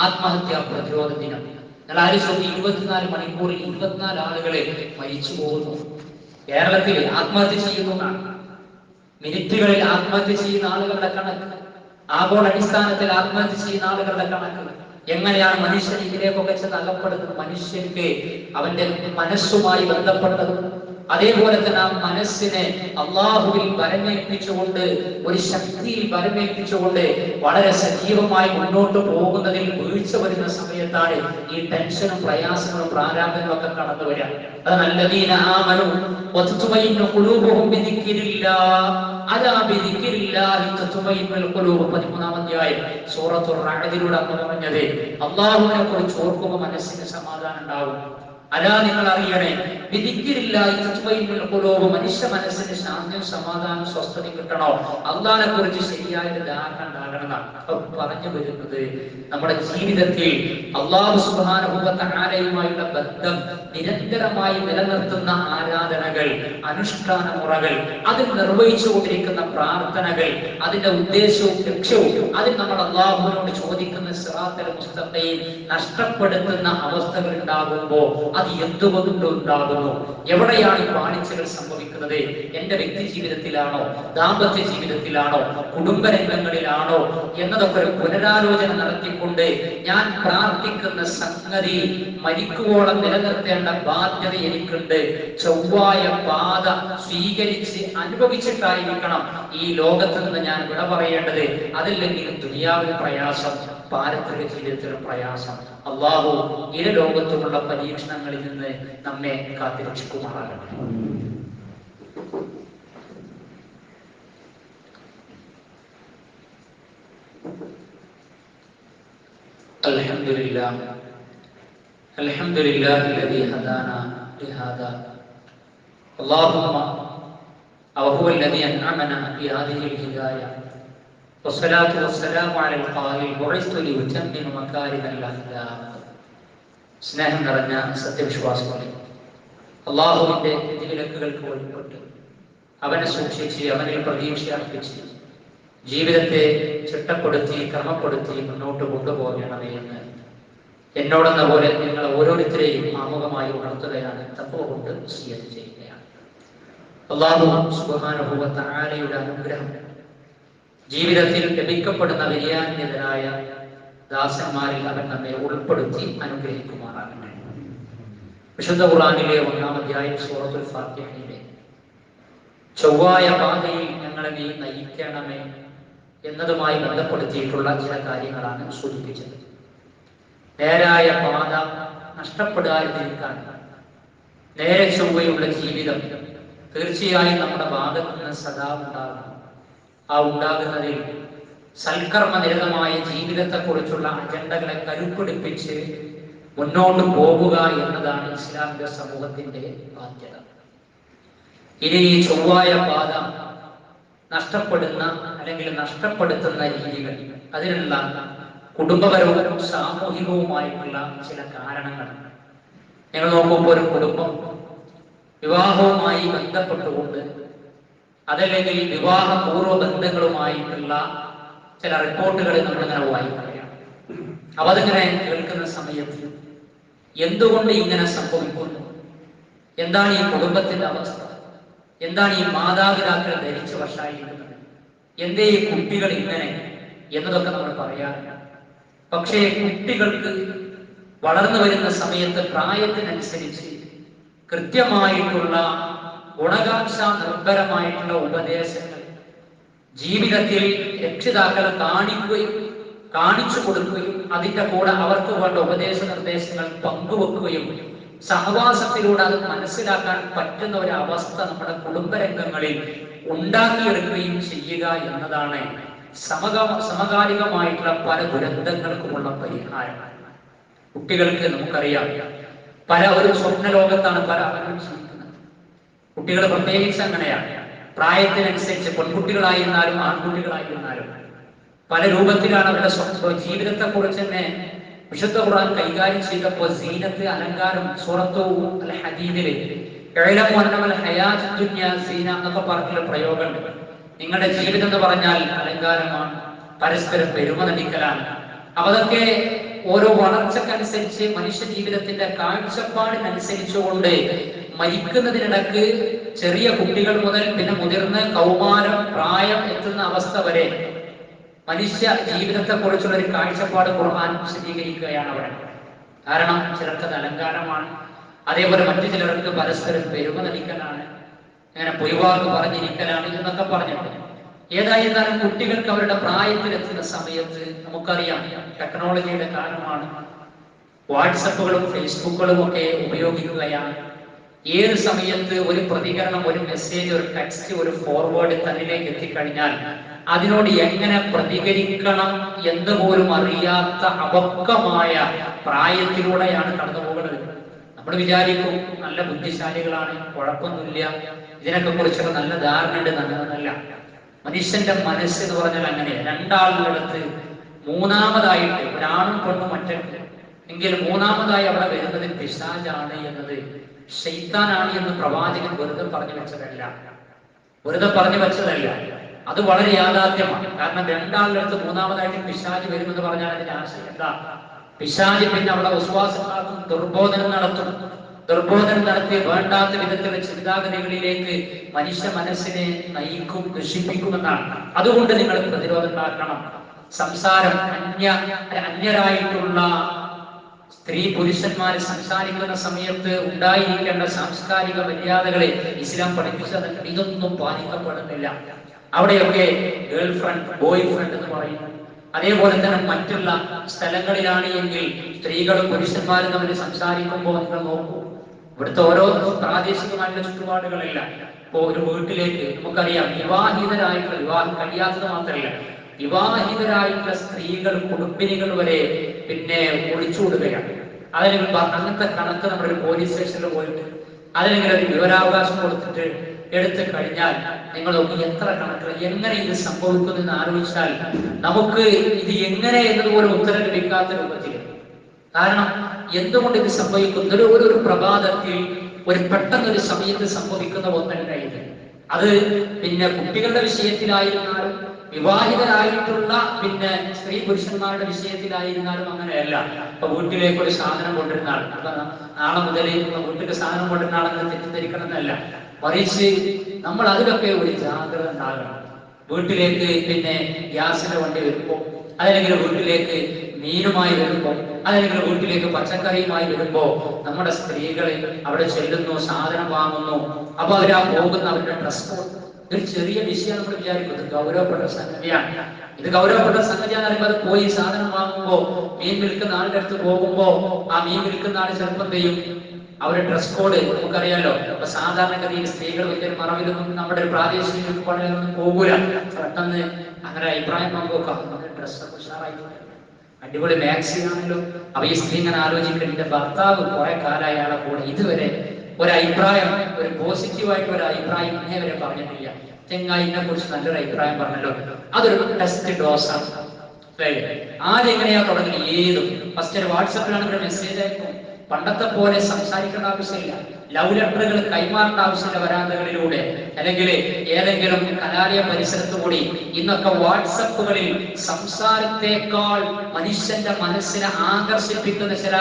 ആത്മഹത്യാ പ്രതിരോധ ദിനം. നിങ്ങൾ ആലോചിച്ച് 24 മണിക്കൂറിൽ 24 ആളുകളെ മരിച്ചു പോകുന്നു. കേരളത്തിൽ ആത്മഹത്യ ചെയ്യുന്നതാണ്. മിനിറ്റുകളിൽ ആത്മഹത്യ ചെയ്യുന്ന ആളുകളുടെ കണക്ക്, ആഗോള അടിസ്ഥാനത്തിൽ ആത്മഹത്യ ചെയ്യുന്ന ആളുകളുടെ കണക്ക്. എങ്ങനെയാണ് മനുഷ്യൻ ഇതിലേക്കൊക്കെ ചെന്ന് അകപ്പെടുന്നത്? മനുഷ്യർക്ക് അവന്റെ മനസ്സുമായി ബന്ധപ്പെട്ടതും അതേപോലെ തന്നെ ആ മനസ്സിനെ അള്ളാഹുവിൽ ബലമേൽപ്പിച്ചുകൊണ്ട്, ഒരു ശക്തിയിൽ ബലമേൽപ്പിച്ചുകൊണ്ട് വളരെ സജീവമായി മുന്നോട്ട് പോകുന്നതിൽ വീഴ്ച വരുന്ന സമയത്താണ് ഈ ടെൻഷനും പ്രയാസങ്ങളും പ്രാരാബ്ദങ്ങളും ഒക്കെ കടന്നു വരിക. അത് നല്ലദീന ആമനു വതത്മഇന്നു ഖുലൂബുഹും ബിദിക്രില്ലാഹ് അലാ ബിദിക്രില്ലാഹി തത്മഇന്നുൽ ഖുലൂബ്. 13-ാം അധ്യായം സൂറത്തുർ റഅദിലൂടെ അന്ന് പറഞ്ഞത് അള്ളാഹുവിനെ കുറിച്ച് ഓർക്കുമ്പോൾ മനസ്സിന് സമാധാനം ഉണ്ടാവും. അലാ, നിങ്ങൾ അറിയണേ, ബിദിക്രില്ലാഹി തത്മഇന്നുൽ ഖുലൂബ്, മനുഷ്യ മനസ്സിന് ശാന്തിയും സമാധാനം സ്വസ്ഥതയും കിട്ടണോ, അള്ളാഹിനെ കുറിച്ച് ശരിയായ ധാരണ ഉണ്ടാകണമെന്നാണ് പറഞ്ഞു വരുന്നത്. നമ്മുടെ ജീവിതത്തിൽ അല്ലാഹു സുബ്ഹാനഹു വ തആലയുമായുള്ള ബന്ധം നിരന്തരമായി നിലനിർത്തുന്ന ആരാധനകൾ, അനുഷ്ഠാന മുറകൾ, അതിൽ നിർവഹിച്ചുകൊണ്ടിരിക്കുന്ന പ്രാർത്ഥനകൾ, അതിന്റെ ഉദ്ദേശവും ലക്ഷ്യവും, അതിൽ നമ്മൾ അല്ലാഹുവിനോട് ചോദിക്കുന്ന സിറാത്തുൽ മുസ്തഖീം നഷ്ടപ്പെടുത്തുന്ന അവസ്ഥകൾ ഉണ്ടാകുമ്പോൾ അത് എന്തുകൊണ്ട് ഉണ്ടാകുന്നു? എവിടെയാണ് ഈ പാളിച്ചകൾ സംഭവിക്കുന്നത്? എന്റെ വ്യക്തി ജീവിതത്തിലാണോ, ദാമ്പത്യ ജീവിതത്തിലാണോ, കുടുംബരംഗങ്ങളിലാണോ എന്നതൊക്കെ ഒരു പുനരാലോചന നടത്തിക്കൊണ്ട് ഞാൻ പ്രാർത്ഥിക്കുന്ന സംഗതി മരിക്കുവോളം നിലനിർത്തേണ്ട ബാധ്യത എനിക്കുണ്ട്. ചൊവ്വായ പാത സ്വീകരിച്ച് അനുഭവിച്ചിട്ടായിരിക്കണം ഈ ലോകത്ത് നിന്ന് ഞാൻ വിട പറയേണ്ടത്. അതല്ലെങ്കിൽ ദുനിയാവിൽ പ്രയാസം, പാരത്രിക ജീവിതത്തിലും പ്രയാസം. അല്ലാഹു ഇരു ലോകത്തുമുള്ള പരീക്ഷണങ്ങളിൽ നിന്ന് നമ്മെ കാത്തുരക്ഷിക്കുമാറാകട്ടെ. അൽഹംദുലില്ലാഹ് അൽഹംദുലില്ലാഹി الذي هدانا لهذا اللهم وهو الذي أنعمنا بهذه الهداية والصلاة والسلام على القائل بعثت لأتمم مكارم الأخلاق. സ്നേഹം നിറഞ്ഞ സത്യവിശ്വാസികളെ, അള്ളാഹുവിന്റെ വിധിവിലക്കുകൾക്ക് വഴിപ്പെട്ട് അവനെ സൂക്ഷിച്ച് അവനിൽ പ്രതീക്ഷ അർപ്പിച്ച് ജീവിതത്തെ ചിട്ടപ്പെടുത്തി ക്രമപ്പെടുത്തി മുന്നോട്ട് കൊണ്ടുപോകണമേ എന്ന് എന്നോടെന്ന പോലെ നിങ്ങൾ ഓരോരുത്തരെയും ആമുഖമായി ഉണർത്തുകയാണ്, തഖ്വ കൊണ്ട് വസിയത്ത് ചെയ്യുകയാണ്. അല്ലാഹു സുബ്ഹാനഹു വ തആലയുടെ അനുഗ്രഹം ജീവിതത്തിൽ ലഭിക്കപ്പെടുന്ന വിനയാന്യതരായ ദാസന്മാരിൽ അവൻ നമ്മെ ഉൾപ്പെടുത്തി അനുഗ്രഹിക്കുമാറാകട്ടെ. വിശുദ്ധ ഖുർആനിലെ 1-ാം അധ്യായം സൂറത്തുൽ ഫാത്തിഹയിലെ ചൊവ്വായ പാതയിൽ ഞങ്ങളെ നീ നയിക്കണമേ എന്നതുമായി ബന്ധപ്പെടുത്തിയിട്ടുള്ള ചില കാര്യങ്ങളാണ് സൂചിപ്പിച്ചത്. നേരായ പാത നഷ്ടപ്പെടാതിരിക്കാൻ നേരെ ചൊവ്വയുള്ള ജീവിതം തീർച്ചയായും നമ്മുടെ ഭാഗത്ത് നിന്ന് സദാ ഉണ്ടാകണം. ആ ഉണ്ടാകുന്നതിൽ സൽക്കർമ്മനിരതമായ ജീവിതത്തെക്കുറിച്ചുള്ള അജണ്ടകളെ കരുപ്പിടിപ്പിച്ച് മുന്നോട്ട് പോകുക എന്നതാണ് ഇസ്ലാമിക സമൂഹത്തിന്റെ ബാധ്യത. ഇനി ഈ ചൊവ്വായ പാത നഷ്ടപ്പെടുന്ന അല്ലെങ്കിൽ നഷ്ടപ്പെടുത്തുന്ന രീതികൾ, അതിനുള്ള കുടുംബപരവും സാമൂഹികവുമായിട്ടുള്ള ചില കാരണങ്ങൾ നിങ്ങൾ നോക്കുമ്പോൾ ഒരു കുടുംബം വിവാഹവുമായി ബന്ധപ്പെട്ടുകൊണ്ട് അതല്ലെങ്കിൽ വിവാഹപൂർവ്വ ബന്ധങ്ങളുമായിട്ടുള്ള ചില റിപ്പോർട്ടുകൾ നമ്മളിങ്ങനെ വായിക്കുകയാണ്. അപ്പൊ അതിങ്ങനെ കേൾക്കുന്ന സമയത്ത് എന്തുകൊണ്ട് ഇങ്ങനെ സംഭവിക്കുന്നു, എന്താണ് ഈ കുടുംബത്തിന്റെ അവസ്ഥ, എന്താണ് ഈ മാതാപിതാക്കൾ ധരിച്ചു വശായിരിക്കുന്നത്, എന്തേ ഈ കുട്ടികൾ ഇങ്ങനെ എന്നതൊക്കെ നമ്മൾ പറയാറുണ്ട്. പക്ഷേ കുട്ടികൾക്ക് വളർന്നു വരുന്ന സമയത്ത് പ്രായത്തിനനുസരിച്ച് കൃത്യമായിട്ടുള്ള ഗുണകാംക്ഷ നിർഭരമായിട്ടുള്ള ഉപദേശങ്ങൾ ജീവിതത്തിൽ രക്ഷിതാക്കൾ കാണിച്ചു കൊടുക്കുകയും അതിന്റെ കൂടെ അവർക്ക് വേണ്ട ഉപദേശ നിർദ്ദേശങ്ങൾ പങ്കുവെക്കുകയും സഹവാസത്തിലൂടെ അത് മനസ്സിലാക്കാൻ പറ്റുന്ന ഒരു അവസ്ഥ നമ്മുടെ കുടുംബരംഗങ്ങളിൽ ഉണ്ടാക്കിയെടുക്കുകയും ചെയ്യുക എന്നതാണ് സമകാലികമായിട്ടുള്ള പല ദുരന്തങ്ങൾക്കുമുള്ള പരിഹാരം. കുട്ടികൾക്ക് നമുക്കറിയാം പല ഒരു സ്വപ്ന ലോകത്താണ് പല അവരും ജീവിക്കുന്നത്. കുട്ടികൾ പ്രത്യേകിച്ച് അങ്ങനെയാണ്. പ്രായത്തിനനുസരിച്ച് പെൺകുട്ടികളായിരുന്നാലും ആൺകുട്ടികളായിരുന്നാലും പല രൂപത്തിലാണ് അവരുടെ ജീവിതത്തെ കുറിച്ച് തന്നെ വിശുദ്ധ ഖുർആൻ കൈകാര്യം ചെയ്തപ്പോൾ സീനത്ത്, അലങ്കാരം, സൂറത്തു അൽ ഹദീദില് എന്നൊക്കെ പറഞ്ഞുള്ള പ്രയോഗമുണ്ട്. നിങ്ങളുടെ ജീവിതം എന്ന് പറഞ്ഞാൽ അലങ്കാരമാണ്, പരസ്പരം പെരുമ നടിക്കലാണ്. അതൊക്കെ ഓരോ വളർച്ചക്കനുസരിച്ച് മനുഷ്യ ജീവിതത്തിന്റെ കാഴ്ചപ്പാടിനനുസരിച്ചുകൊണ്ട് മരിക്കുന്നതിനിടക്ക് ചെറിയ കുട്ടികൾ മുതൽ പിന്നെ മുതിർന്ന് കൗമാരം പ്രായം എത്തുന്ന അവസ്ഥ വരെ മനുഷ്യ ജീവിതത്തെ കുറിച്ചുള്ള ഒരു കാഴ്ചപ്പാട് ഖുർആൻ വിശദീകരിക്കുകയാണ് അവിടെ. കാരണം ചിലർക്കത് അലങ്കാരമാണ്, അതേപോലെ മറ്റു ചിലർക്ക് പരസ്പരം പെരുമ നടിക്കലാണ്, അങ്ങനെ പൊയ്വാക്ക് പറഞ്ഞിരിക്കലാണ് എന്നൊക്കെ പറഞ്ഞിട്ടുണ്ട്. ഏതായിരുന്നാലും കുട്ടികൾക്ക് അവരുടെ പ്രായത്തിലെത്തുന്ന സമയത്ത് നമുക്കറിയാം ടെക്നോളജിയുടെ കാലമാണ്, വാട്സപ്പുകളും ഫേസ്ബുക്കുകളും ഒക്കെ ഉപയോഗിക്കുകയാണ്. ഏത് സമയത്ത് ഒരു പ്രതികരണം, ഒരു മെസ്സേജ്, ഒരു ടെക്സ്റ്റ്, ഒരു ഫോർവേഡ് തന്നിലേക്ക് എത്തിക്കഴിഞ്ഞാൽ അതിനോട് എങ്ങനെ പ്രതികരിക്കണം എന്ന് പോലും അറിയാത്ത അപക്വമായ പ്രായത്തിലൂടെയാണ് കടന്നു പോകുന്നത്. നമ്മൾ വിചാരിക്കും നല്ല ബുദ്ധിശാലികളാണ്, കുഴപ്പമൊന്നുമില്ല, ഇതിനൊക്കെ കുറിച്ചൊക്കെ നല്ല ധാരണ ഉണ്ട്. നല്ലതല്ല. മനുഷ്യന്റെ മനസ്സ് എന്ന് പറഞ്ഞാൽ അങ്ങനെയാണ്. രണ്ടാളുകളടുത്ത് മൂന്നാമതായിട്ട് ഒരാണും പെണ്ണും മറ്റൊക്കെ എങ്കിൽ മൂന്നാമതായി അവിടെ വരുന്നത് പിശാചാണ് എന്നത്, ശൈത്താനാണ് എന്ന് പ്രവാചകൻ വെറുതെ പറഞ്ഞു വെച്ചതല്ല. അത് വളരെ യാഥാർത്ഥ്യമാണ്. കാരണം രണ്ടാളുടെ അടുത്ത് മൂന്നാമതായിട്ട് പിശാച് വരുമെന്ന് പറഞ്ഞാൽ അതിന്റെ ആശയം എന്താ? പിശാച് പിന്നെ അവിടെ വിശ്വാസക്കാർക്കും ദുർബോധനം നടത്തി വേണ്ടാത്ത വിധത്തിലുള്ള ചിന്താഗതികളിലേക്ക് മനുഷ്യ മനസ്സിനെ നയിക്കും, നശിപ്പിക്കുമെന്നാണ്. അതുകൊണ്ട് നിങ്ങൾ പ്രതിരോധം കാക്കണം. സംസാരം അന്യരായിട്ടുള്ള സ്ത്രീ പുരുഷന്മാര് സംസാരിക്കുന്ന സമയത്ത് ഉണ്ടായിരിക്കേണ്ട സാംസ്കാരിക മര്യാദകളെ ഇസ്ലാം പഠിപ്പിച്ചത് ഇതൊന്നും പാലിക്കപ്പെടുന്നില്ല. അവിടെയൊക്കെ ഗേൾ ഫ്രണ്ട്, ബോയ് ഫ്രണ്ട് എന്ന് പറയുന്നു. അതേപോലെ തന്നെ മറ്റുള്ള സ്ഥലങ്ങളിലാണ് എങ്കിൽ സ്ത്രീകളും പുരുഷന്മാരും തമ്മിൽ സംസാരിക്കുമ്പോൾ നിങ്ങൾ നോക്കൂ, ഇവിടുത്തെ ഓരോ പ്രാദേശികമായിട്ടുള്ള ചുറ്റുപാടുകളില്ല. ഇപ്പോ ഒരു വീട്ടിലേക്ക് നമുക്കറിയാം വിവാഹിതരായിട്ടുള്ള, വിവാഹം കഴിയാത്തത് മാത്രമല്ല, വിവാഹിതരായിട്ടുള്ള സ്ത്രീകൾ, കുടുംബിനികൾ വരെ പിന്നെ ഒളിച്ചുകൂടുകയാണ്. അതിനെങ്കിൽ അങ്ങനത്തെ കണക്ക് നമ്മുടെ ഒരു പോലീസ് സ്റ്റേഷനിൽ പോയിട്ട് അതിനെങ്കിലും ഒരു വിവരാവകാശം കൊടുത്തിട്ട് എടുത്തു കഴിഞ്ഞാൽ നിങ്ങൾ നോക്കി എത്ര കണക്കുകൾ, എങ്ങനെ ഇത് സംഭവിക്കുന്നു എന്ന് ആലോചിച്ചാൽ നമുക്ക് ഇത് എങ്ങനെ എന്നതുപോലെ ഉത്തരം ലഭിക്കാത്ത രൂപത്തിൽ. കാരണം എന്തുകൊണ്ട് ഇത് സംഭവിക്കുന്നത്? ഒരു പ്രഭാതത്തിൽ ഒരു പെട്ടെന്നൊരു സമയത്ത് സംഭവിക്കുന്ന ഒന്നല്ല ഇത്. അത് പിന്നെ കുട്ടികളുടെ വിഷയത്തിലായിരുന്നാലും വിവാഹിതരായിട്ടുള്ള പിന്നെ സ്ത്രീ പുരുഷന്മാരുടെ വിഷയത്തിലായിരുന്നാലും അങ്ങനെയല്ല. ഇപ്പൊ വീട്ടിലേക്ക് ഒരു സാധനം കൊണ്ടിരുന്ന ആൾ, അപ്പൊ നാളെ മുതൽ വീട്ടിലേക്ക് സാധനം കൊണ്ടിരുന്ന ആളെന്ന് തെറ്റിദ്ധരിക്കണം എന്നല്ല, മറിച്ച് നമ്മൾ അതിലൊക്കെ ഒരു ജാഗ്രത ഉണ്ടാകണം. വീട്ടിലേക്ക് പിന്നെ ഗ്യാസിന്റെ വണ്ടി വരുമ്പോ, അതല്ലെങ്കിൽ വീട്ടിലേക്ക് മീനുമായി വരുമ്പോ, അതല്ലെങ്കിൽ വീട്ടിലേക്ക് പച്ചക്കറിയുമായി വരുമ്പോ നമ്മുടെ സ്ത്രീകൾ അവിടെ ചെല്ലുന്നു, സാധനം വാങ്ങുന്നു. അപ്പൊ അവരാ പോകുന്ന അവരുടെ ഡ്രസ് കോഡ് ഒരു ചെറിയ വിഷയം നമ്മൾ വിചാരിക്കുന്നത് ഗൗരവപ്പെട്ട സംഗതിയാണ്. ഇത് ഗൗരവപ്പെട്ട സംഗതിയാന്ന് പറയുമ്പോൾ അത് പോയി സാധനം വാങ്ങുമ്പോ, മീൻ വിൽക്കുന്ന ആളുടെ അടുത്ത് പോകുമ്പോ ആ മീൻ വിൽക്കുന്ന ആൾ ചിലപ്പോൾ ചെയ്യും അവരുടെ ഡ്രസ് കോഡ് നമുക്കറിയാലോ. അപ്പൊ സാധാരണഗതിയിൽ സ്ത്രീകൾ വലിയ മറവിലൊന്നും നമ്മുടെ ഒരു പ്രാദേശിക ചുറ്റുപാടിലൊന്നും പോകൂല. പെട്ടെന്ന് അങ്ങനെ അഭിപ്രായം പങ്കുവെക്കാം, നമ്മുടെ ഡ്രസ്സൊക്കെ ഉഷാറായിട്ടുണ്ട്, അടിപൊളി മാക്സി ആണല്ലോ. അപ്പൊ ഈ സ്ത്രീ ഇങ്ങനെ ആലോചിക്കണം, എന്റെ ഭർത്താവ് കുറെ കാലം അയാളെ കൂടെ ഇതുവരെ ഒരു അഭിപ്രായം, ഒരു പോസിറ്റീവായിട്ട് ഒരു അഭിപ്രായം ഇന്നേ വരെ പറഞ്ഞിട്ടില്ല. ചെങ്ങായിനെ കുറിച്ച് നല്ലൊരു അഭിപ്രായം പറഞ്ഞല്ലോ, അതൊരു ടെസ്റ്റ് ഡോസാണ്. ആദ്യം എങ്ങനെയാ തുടങ്ങി? ഏതും ഫസ്റ്റ് ഒരു വാട്സപ്പിലാണ് ഒരു മെസ്സേജ് അയക്കും. പണ്ടത്തെ പോലെ സംസാരിക്കേണ്ട ആവശ്യമില്ല, ലവ് ലെറ്ററുകൾ കൈമാറേണ്ട ആവശ്യമില്ല വരാന്തകളിലൂടെ, അല്ലെങ്കിൽ ഏതെങ്കിലും കലാലയ പരിസരത്ത് കൂടി. ഇന്നൊക്കെ വാട്സപ്പുകളിൽ സംസാരത്തെക്കാൾ മനുഷ്യന്റെ മനസ്സിനെ ആകർഷിപ്പിക്കുന്ന ചില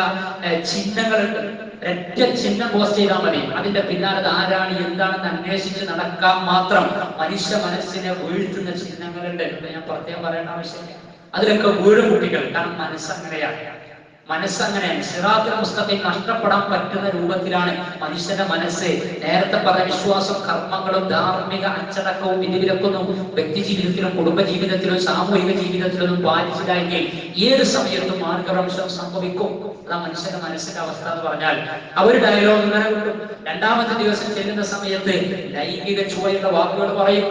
ചിഹ്നങ്ങളുണ്ട്. ഒരൊറ്റ ചിഹ്നം പോസ്റ്റ് ചെയ്താൽ മതി, അതിന്റെ പിന്നാലെ ആരാണ് എന്താണെന്ന് അന്വേഷിച്ച് നടക്കാൻ മാത്രം മനുഷ്യ മനസ്സിനെ വീഴ്ത്തുന്ന ചിഹ്നങ്ങളുണ്ട്. ഞാൻ പ്രത്യേകം പറയേണ്ട ആവശ്യമില്ല. അതിലൊക്കെ വീഴും കുട്ടികൾ. കാരണം മനസ്സങ്ങനെയാണ്. സിറാത്തുൽ മുസ്തഖീം നഷ്ടപ്പെടാൻ പറ്റുന്ന രൂപത്തിലാണ് മനുഷ്യന്റെ മനസ്സ്. നേരത്തെ പറഞ്ഞ വിശ്വാസം, കർമ്മങ്ങളും ധാർമ്മിക അച്ചടക്കവും വിധിവിലക്കൊന്നും വ്യക്തി ജീവിതത്തിലും കുടുംബ ജീവിതത്തിലും സാമൂഹിക ജീവിതത്തിലൊന്നും പാലിച്ചില്ലെങ്കിൽ ഏത് സമയത്തും മാർഗഭ്രംശം സംഭവിക്കും. അതാ മനുഷ്യന്റെ മനസ്സിന്റെ അവസ്ഥ എന്ന് പറഞ്ഞാൽ. അവർ ഡയലോഗ് ഇങ്ങനെ കിട്ടും. രണ്ടാമത്തെ ദിവസം ചെല്ലുന്ന സമയത്ത് ലൈംഗിക ചുവയുള്ള വാക്കുകൾ പറയും.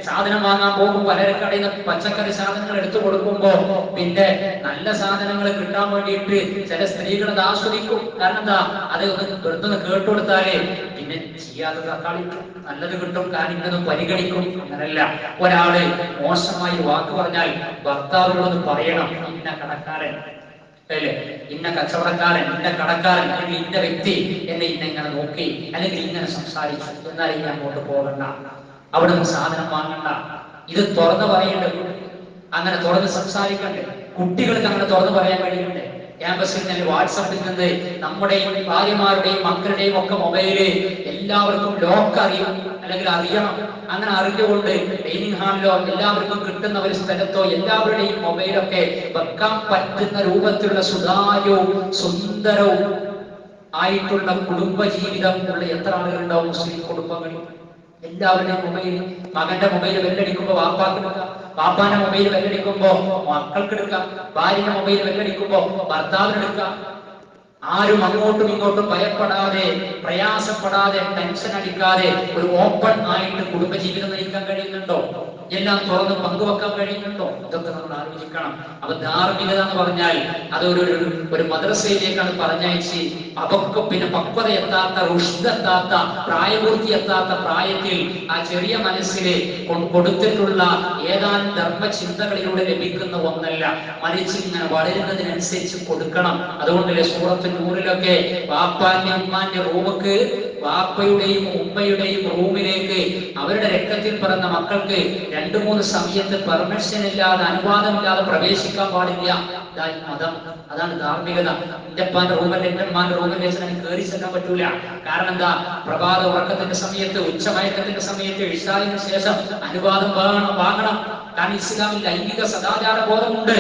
സാധനം വാങ്ങാൻ പോകുമ്പോൾ പലചരക്കടയിൽ നിന്ന് പച്ചക്കറി സാധനങ്ങൾ എടുത്തു കൊടുക്കുമ്പോ പിന്നെ നല്ല സാധനങ്ങൾ കിട്ടാൻ വേണ്ടിയിട്ട് ചില സ്ത്രീകൾ അത് ആസ്വദിക്കും. കാരണം എന്താ? അത് ഒന്ന് വെറുതെ കേട്ടുകൊടുത്താലേ പിന്നെ ചെയ്യാതെ തക്കാളി നല്ലത് കിട്ടും, കാര്യങ്ങളൊന്നും പരിഗണിക്കും. അങ്ങനല്ല, ഒരാള് മോശമായി വാക്ക് പറഞ്ഞാൽ ഭർത്താവിനോട് പറയണം, ഇന്ന കടക്കാരൻ അല്ലേ, ഇന്ന കച്ചവടക്കാരൻ, ഇന്ന കടക്കാരൻ, അല്ലെങ്കിൽ ഇന്ന വ്യക്തി എന്നെ ഇങ്ങനെ നോക്കി, അല്ലെങ്കിൽ ഇങ്ങനെ സംസാരിച്ചു, എന്നാൽ ഇനി അങ്ങോട്ട് പോകണ്ട, അവിടുന്ന് സാധനം വാങ്ങണ്ട. ഇത് തുറന്നു പറയേണ്ടത്, അങ്ങനെ തുറന്ന് സംസാരിക്കണ്ടേ. കുട്ടികൾക്ക് അങ്ങനെ തുറന്നു പറയാൻ കഴിയണ്ടേ? ക്യാമ്പസിൽ നിന്ന്, വാട്സപ്പിൽ നിന്ന് നമ്മുടെയും ഭാര്യമാരുടെയും മക്കളുടെയും ഒക്കെ മൊബൈല് എല്ലാവർക്കും ലോക്ക് അറിയണം, അല്ലെങ്കിൽ അറിയണം. അങ്ങനെ അറിഞ്ഞുകൊണ്ട് ഡൈനിങ് ഹാളിലോ എല്ലാവർക്കും കിട്ടുന്ന ഒരു സ്ഥലത്തോ എല്ലാവരുടെയും മൊബൈലൊക്കെ വെക്കാൻ പറ്റുന്ന രൂപത്തിലുള്ള സുതാര്യവും സുന്ദരവും ആയിട്ടുള്ള കുടുംബ ജീവിതം ഉള്ള എത്ര ആളുകളുണ്ടാവും മുസ്ലിം കുടുംബങ്ങളിൽ? എല്ലാവരുടെയും മൊബൈൽ, മകന്റെ മൊബൈൽ ബെല്ലടിക്കുമ്പോ വാപ്പാക്ക് എടുക്കാം, വാപ്പാന്റെ മൊബൈൽ ബെല്ലടിക്കുമ്പോ മക്കൾക്ക് എടുക്കാം, ഭാര്യയുടെ മൊബൈൽ ബെല്ലടിക്കുമ്പോ ഭർത്താവിന് എടുക്കാം. ആരും അങ്ങോട്ടും ഇങ്ങോട്ടും ഭയപ്പെടാതെ, പ്രയാസപ്പെടാതെ, ടെൻഷൻ അടിക്കാതെ ഒരു ഓപ്പൺ ആയിട്ട് കുടുംബജീവിതം നയിക്കാൻ കഴിയുന്നുണ്ടോ? എല്ലാം തുറന്ന് പങ്കുവെക്കാൻ കഴിയുന്നുണ്ടോ? ഇതൊക്കെ നമ്മൾ ആലോചിക്കണം. അപ്പൊ ധാർമ്മികത എന്ന് പറഞ്ഞാൽ അതൊരു ഒരു മദ്രസയിലേക്കാണ് പറഞ്ഞയച്ച് അവർക്ക് പിന്നെ പക്വത എത്താത്ത, റുഷ്ദെത്താത്ത, പ്രായപൂർത്തി എത്താത്ത പ്രായത്തിൽ ആ ചെറിയ മനസ്സിൽ കൊടുത്തിട്ടുള്ള ഏതാനും ധർമ്മചിന്തകളിലൂടെ ലഭിക്കുന്ന ഒന്നല്ല, മറിച്ച് ഇങ്ങനെ വളരുന്നതിനനുസരിച്ച് കൊടുക്കണം. അതുകൊണ്ടല്ലേ സൂറത്ത് നൂറിലൊക്കെ വാപ്പാന്റെ ഉമ്മാന്റെ റൂമുക്ക്, വാപ്പയുടെയും ഉമ്മയുടെയും റൂമിലേക്ക് അവരുടെ രക്തത്തിൽ പിറന്ന മക്കൾക്ക് 2-3 സമയത്ത് പെർമിഷൻ ഇല്ലാതെ, അനുവാദമില്ലാതെ പ്രവേശിക്കാൻ പാടില്ല. ഇതായി മതം, അതാണ് ധാർമ്മികത. എന്റെ അപ്പാന്റെ റൂമല്ല, എന്റെ അമ്മാന്റെ റൂമിൽ വെച്ച് എനിക്ക് കയറി ചെല്ലാൻ പറ്റൂല. കാരണം എന്താ? പ്രഭാത ഉറക്കത്തിന്റെ സമയത്ത്, ഉച്ചമയക്കത്തിന്റെ സമയത്ത്, ഇശാഇന് ശേഷം അനുവാദം വാങ്ങണം. കാരണം ഇസ്ലാമിൽ ലൈംഗിക സദാചാര ബോധമുണ്ട്,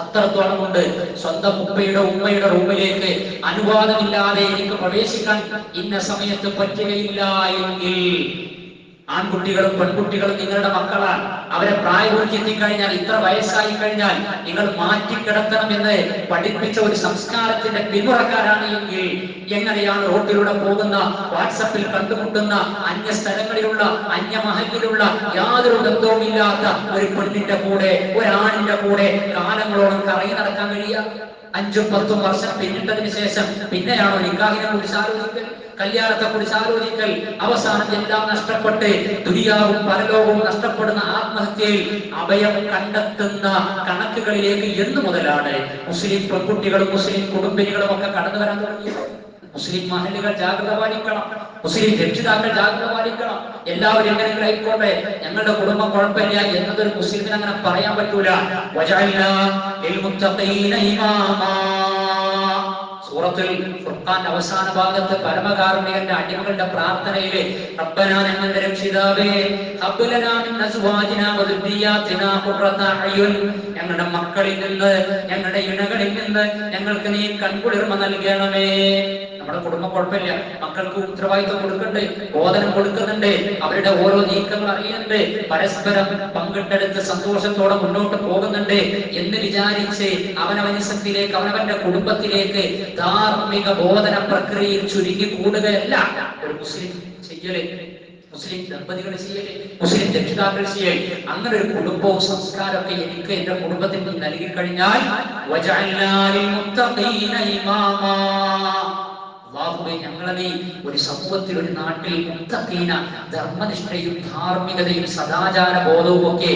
അത്രത്തോളം ഉണ്ട്. സ്വന്തം ഉപ്പയുടെ ഉമ്മയുടെ റൂമിലേക്ക് അനുവാദമില്ലാതെ എനിക്ക് പ്രവേശിക്കാൻ ഇന്ന സമയത്ത് പറ്റുകയില്ല എങ്കിൽ, ആൺകുട്ടികളും പെൺകുട്ടികളും നിങ്ങളുടെ മക്കളാണ്. അവരെ പ്രായപൂർത്തി എത്തിക്കഴിഞ്ഞാൽ, ഇത്ര വയസ്സായി കഴിഞ്ഞാൽ നിങ്ങൾ മാറ്റിക്കിടത്തണം എന്ന് പഠിപ്പിച്ച ഒരു സംസ്കാരത്തിന്റെ പിന്മുറക്കാരാണ് എങ്കിൽ, എങ്ങനെയാണ് റോഡിലൂടെ പോകുന്ന, വാട്സപ്പിൽ കണ്ടുമുട്ടുന്ന, അന്യ സ്ഥലങ്ങളിലുള്ള, അന്യ മഹലിലുള്ള, യാതൊരു ബന്ധവും ഇല്ലാത്ത ഒരു പെണ്ണിന്റെ കൂടെ, ഒരാണിന്റെ കൂടെ കാലങ്ങളോളം കറങ്ങി നടക്കാൻ കഴിയുക? 5-10 വർഷം പിന്നിട്ടതിന് ശേഷം പിന്നെയാണോ നിക്കാഹിനെ കുറിച്ച് ആലോചിക്കൽ, കല്യാണത്തെ കുറിച്ച് ആലോചിക്കൽ? അവസാനം എല്ലാം നഷ്ടപ്പെട്ട് ദുനിയാവും പരലോകവും നഷ്ടപ്പെടുന്ന ആത്മഹത്യയിൽ അഭയം കണ്ടെത്തുന്ന കണക്കുകളിലേക്ക് എന്ന് മുതലാണ് മുസ്ലിം പെൺകുട്ടികളും മുസ്ലിം കുടുംബിനികളും ഒക്കെ കടന്നു വരാൻ തുടങ്ങിയത്? മുസ്ലിം മഹല്ലുകൾ ജാഗ്രത പാലിക്കണം, മുസ്ലിം രക്ഷിതാക്കൾ ജാഗ്രത പാലിക്കണം. എല്ലാവരും എങ്ങനെയെങ്കിലും ആയിക്കോട്ടെ, ഞങ്ങളുടെ കുടുംബം കുഴപ്പമില്ല എന്നതൊരു മുസ്ലിമിന് അങ്ങനെ പറയാൻ പറ്റൂല. സൂറത്തുൽ ഫുർഖാന്റെ അവസാന ഭാഗത്ത് പരമകാരുണികന്റെ അടിമകളുടെ പ്രാർത്ഥനയില് റബ്ബനാ, ഞങ്ങളുടെ രക്ഷിതാവേ, ഹബ് ലനാ മിൻ അസ്വാജിനാ വ ദുർരിയ്യാതിനാ ഖുർറത അയുൻ, ഞങ്ങളുടെ മക്കളിൽ നിന്ന്, ഞങ്ങളുടെ ഇണകളിൽ നിന്ന് ഞങ്ങൾക്ക് നീ കൺകുളിർമ നൽകണമേ. നമ്മുടെ കുടുംബം കുഴപ്പമില്ല, മക്കൾക്ക് ഉത്തരവാദിത്വം കൊടുക്കണ്ടേ, ബോധനം കൊടുക്കുന്നുണ്ട്, അവരുടെ ഓരോ നീക്കങ്ങൾ അറിയുന്നുണ്ട്, പരസ്പരം പങ്കിട്ടെടുത്ത് സന്തോഷത്തോടെ മുന്നോട്ട് പോകുന്നുണ്ട് എന്ന് വിചാരിച്ച് അവനവനിസത്തിലേക്ക്, അവനവന്റെ കുടുംബത്തിലേക്ക് ധാർമ്മിക ബോധന പ്രക്രിയയിൽ ചുരുങ്ങി കൂടുകയല്ല ഒരു മുസ്ലിം ചെയ്യല്, മുസ്ലിം ദമ്പതികൾ ചെയ്യല്, മുസ്ലിം രക്ഷിതാക്കൾ ചെയ്യൽ. അങ്ങനെ ഒരു കുടുംബവും സംസ്കാരമൊക്കെ എനിക്ക് എന്റെ കുടുംബത്തിൽ നീ നൽകി കഴിഞ്ഞാൽ, വജഅൽനാ ലിൽ മുത്തഖീന ഇമാമാ, അല്ലാഹുവേ, ഞങ്ങളെ നീ ഒരു സമൂഹത്തിൽ, ഒരു നാട്ടിൽ മുത്തഖീന, ധർമ്മനിഷ്ഠയും ധാർമ്മികതയും സദാചാര ബോധവും ഒക്കെ